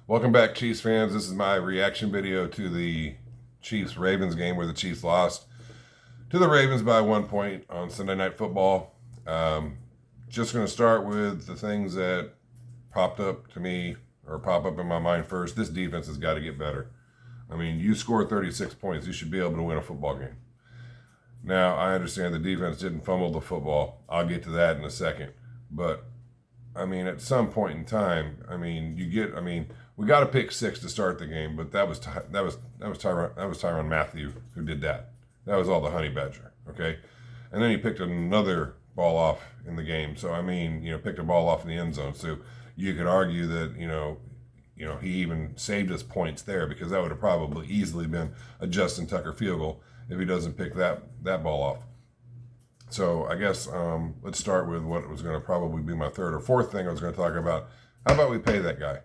Welcome back, Chiefs fans. This is my reaction video to the Chiefs-Ravens game where the Chiefs lost to the Ravens by 1 point on Sunday Night Football. Just going to start with the things that popped up to me or pop up in my mind first. This defense has got to get better. I mean, you score 36 points, you should be able to win a football game. Now, I understand the defense didn't fumble the football. I'll get to that in a second. But, I mean, at some point in time, we got a pick six to start the game, but that was Tyrann Mathieu who did that. That was all the Honey Badger, okay? And then he picked another ball off in the game. So picked a ball off in the end zone. So you could argue that he even saved us points there, because that would have probably easily been a Justin Tucker field goal if he doesn't pick that ball off. So I guess let's start with what was going to probably be my third or fourth thing I was going to talk about. How about we pay that guy?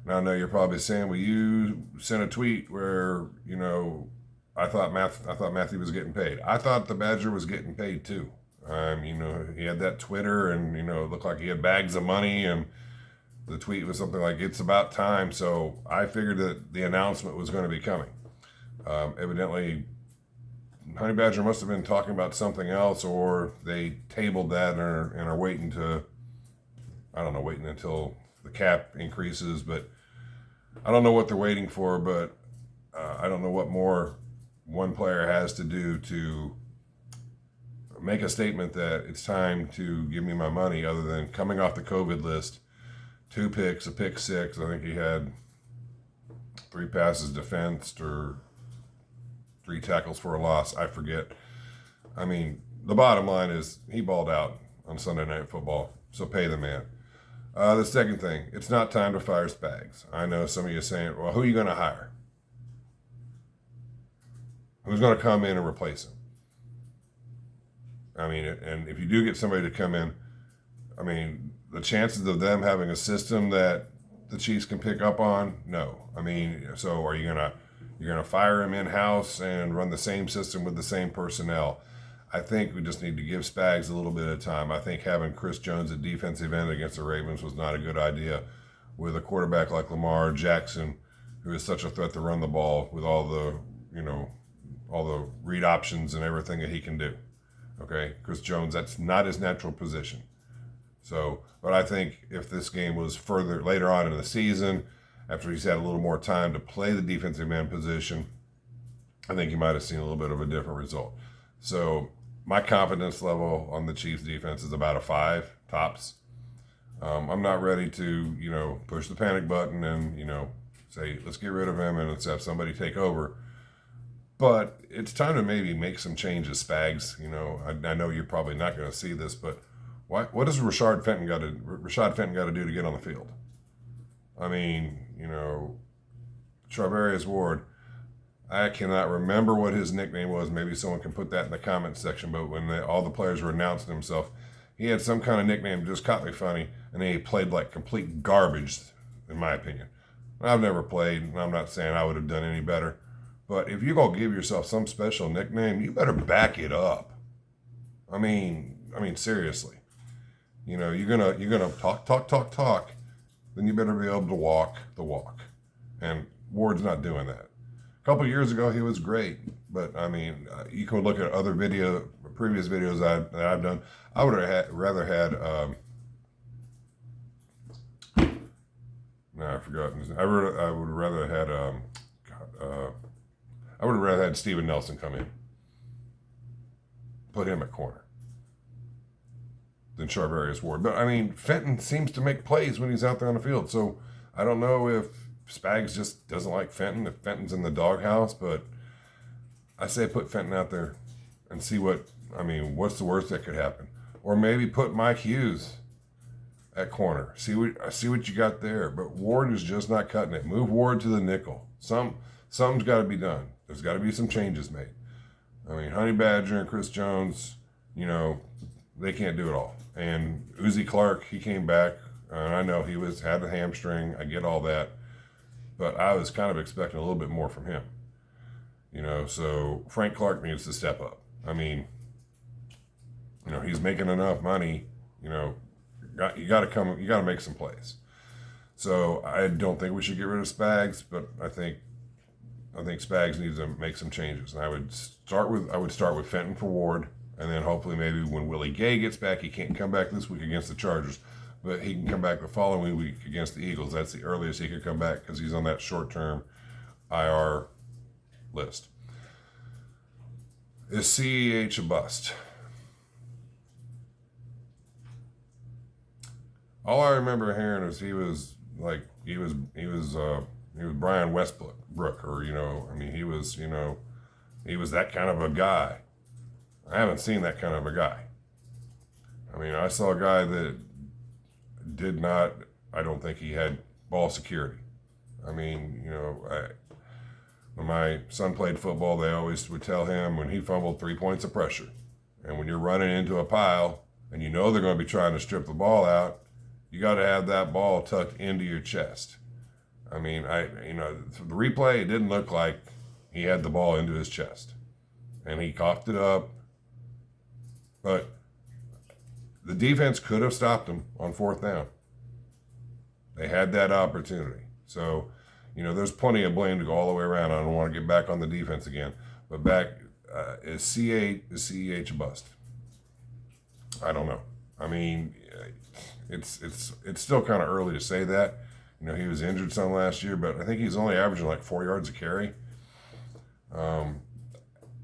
Now, I know you're probably saying, well, you sent a tweet where, I thought Matthew was getting paid. I thought the Badger was getting paid too. He had that Twitter and, it looked like he had bags of money, and the tweet was something like, it's about time. So I figured that the announcement was going to be coming. Evidently, Honey Badger must have been talking about something else, or they tabled that and are waiting until the cap increases, but I don't know what they're waiting for, but I don't know what more one player has to do to make a statement that it's time to give me my money, other than coming off the COVID list, 2 picks, a pick six. I think he had 3 passes defensed or 3 tackles for a loss. I forget. I mean, the bottom line is he balled out on Sunday Night Football, so pay the man. The second thing, it's not time to fire Spags. I know some of you are saying, well, who are you going to hire? Who's going to come in and replace him? And if you do get somebody to come in, the chances of them having a system that the Chiefs can pick up on, no. So are you're going to fire him in-house and run the same system with the same personnel? I think we just need to give Spags a little bit of time. I think having Chris Jones at defensive end against the Ravens was not a good idea, with a quarterback like Lamar Jackson, who is such a threat to run the ball with all the read options and everything that he can do. Okay, Chris Jones, that's not his natural position. So, but I think if this game was further later on in the season, after he's had a little more time to play the defensive end position, I think you might have seen a little bit of a different result. So my confidence level on the Chiefs defense is about a 5 tops. I'm not ready to, push the panic button and, say, let's get rid of him and let's have somebody take over. But it's time to maybe make some changes, Spags. I know you're probably not going to see this, but what does Rashad Fenton got to do to get on the field? Charvarius Ward, I cannot remember what his nickname was. Maybe someone can put that in the comments section. But when all the players were announcing himself, he had some kind of nickname that just caught me funny, and then he played like complete garbage, in my opinion. I've never played, and I'm not saying I would have done any better. But if you're going to give yourself some special nickname, you better back it up. Seriously. You're gonna talk, then you better be able to walk the walk. And Ward's not doing that. A couple of years ago, he was great, but you can look at other previous videos that I've done. I would have rather had. No, I forgot. I would have rather had Steven Nelson come in, put him at corner, than Charvarius Ward. But Fenton seems to make plays when he's out there on the field. So I don't know if Spags just doesn't like Fenton, if Fenton's in the doghouse, but I say put Fenton out there and see what's the worst that could happen. Or maybe put Mike Hughes at corner. See what you got there. But Ward is just not cutting it. Move Ward to the nickel. Something's got to be done. There's got to be some changes made. Honey Badger and Chris Jones, they can't do it all. And Uzi Clark, he came back, and I know he had a hamstring. I get all that. But I was kind of expecting a little bit more from him. So Frank Clark needs to step up. He's making enough money, you got to make some plays. So I don't think we should get rid of Spags, but I think Spags needs to make some changes. And I would start with Fenton for Ward, and then hopefully maybe when Willie Gay gets back, he can't come back this week against the Chargers, but he can come back the following week against the Eagles. That's the earliest he could come back because he's on that short-term IR list. Is CEH a bust? All I remember hearing is he was Brian Westbrook, or he was that kind of a guy. I haven't seen that kind of a guy. I mean, I saw a guy that did not. I don't think he had ball security. I mean, when my son played football, they always would tell him when he fumbled 3 points of pressure, and when you're running into a pile and you know they're going to be trying to strip the ball out, you got to have that ball tucked into your chest. I mean, the replay, it didn't look like he had the ball into his chest. And he coughed it up. But the defense could have stopped him on 4th down. They had that opportunity. So, there's plenty of blame to go all the way around. I don't want to get back on the defense again. But is CEH a bust? I don't know. I mean, it's still kind of early to say that. He was injured some last year, but I think he's only averaging like 4 yards a carry.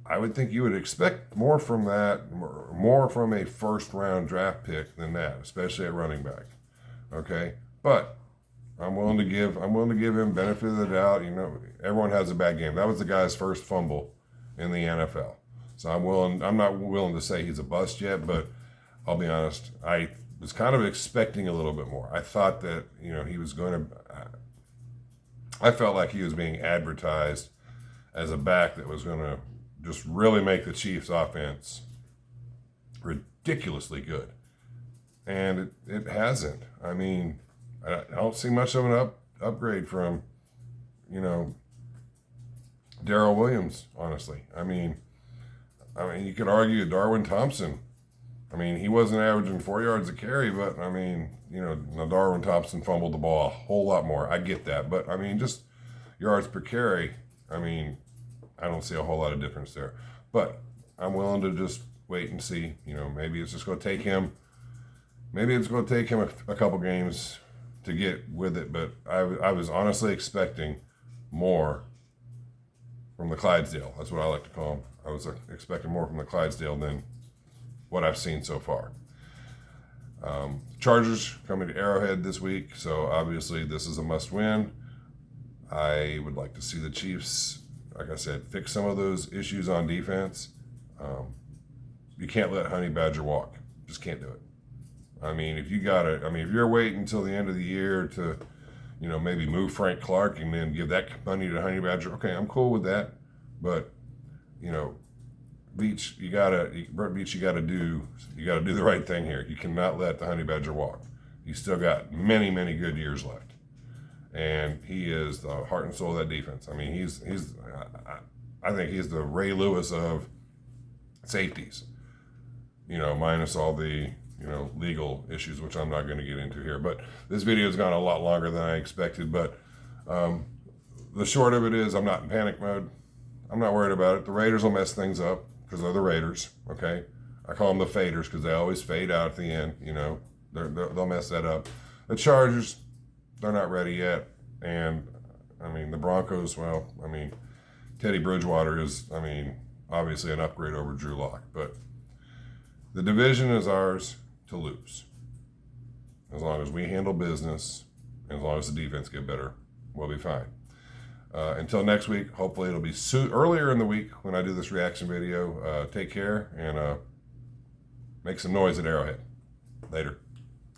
I would think you would expect more from that, more from a first-round draft pick than that, especially at running back. Okay, but I'm willing to give him benefit of the doubt. Everyone has a bad game. That was the guy's first fumble in the NFL. So I'm not willing to say he's a bust yet, but I'll be honest, I was kind of expecting a little bit more. I thought that, he was going to, I felt like he was being advertised as a back that was going to just really make the Chiefs offense ridiculously good. And it hasn't. I mean, I don't see much of an upgrade from, Darrell Williams, honestly. I mean, you could argue Darwin Thompson. I mean, he wasn't averaging 4 yards a carry, but Darwin Thompson fumbled the ball a whole lot more. I get that. But just yards per carry, I don't see a whole lot of difference there. But I'm willing to just wait and see. Maybe it's just going to take him. Maybe it's going to take him a couple games to get with it. But I was honestly expecting more from the Clydesdale. That's what I like to call him. I was expecting more from the Clydesdale than what I've seen so far. Chargers coming to Arrowhead this week, so obviously this is a must-win. I would like to see the Chiefs, like I said, fix some of those issues on defense. You can't let Honey Badger walk. Just can't do it. If you're waiting until the end of the year to, maybe move Frank Clark and then give that money to Honey Badger, okay, I'm cool with that. But, Beach, you gotta do the right thing here. You cannot let the Honey Badger walk. He's still got many, many good years left, and he is the heart and soul of that defense. I think he's the Ray Lewis of safeties. Minus all the legal issues, which I'm not going to get into here. But this video has gone a lot longer than I expected. But the short of it is, I'm not in panic mode. I'm not worried about it. The Raiders will mess things up, because they're the Raiders, okay? I call them the faders because they always fade out at the end, They'll mess that up. The Chargers, they're not ready yet. And, the Broncos, Teddy Bridgewater is, obviously an upgrade over Drew Lock. But the division is ours to lose. As long as we handle business, as long as the defense get better, we'll be fine. Until next week, hopefully it'll be earlier in the week when I do this reaction video. Take care and make some noise at Arrowhead. Later.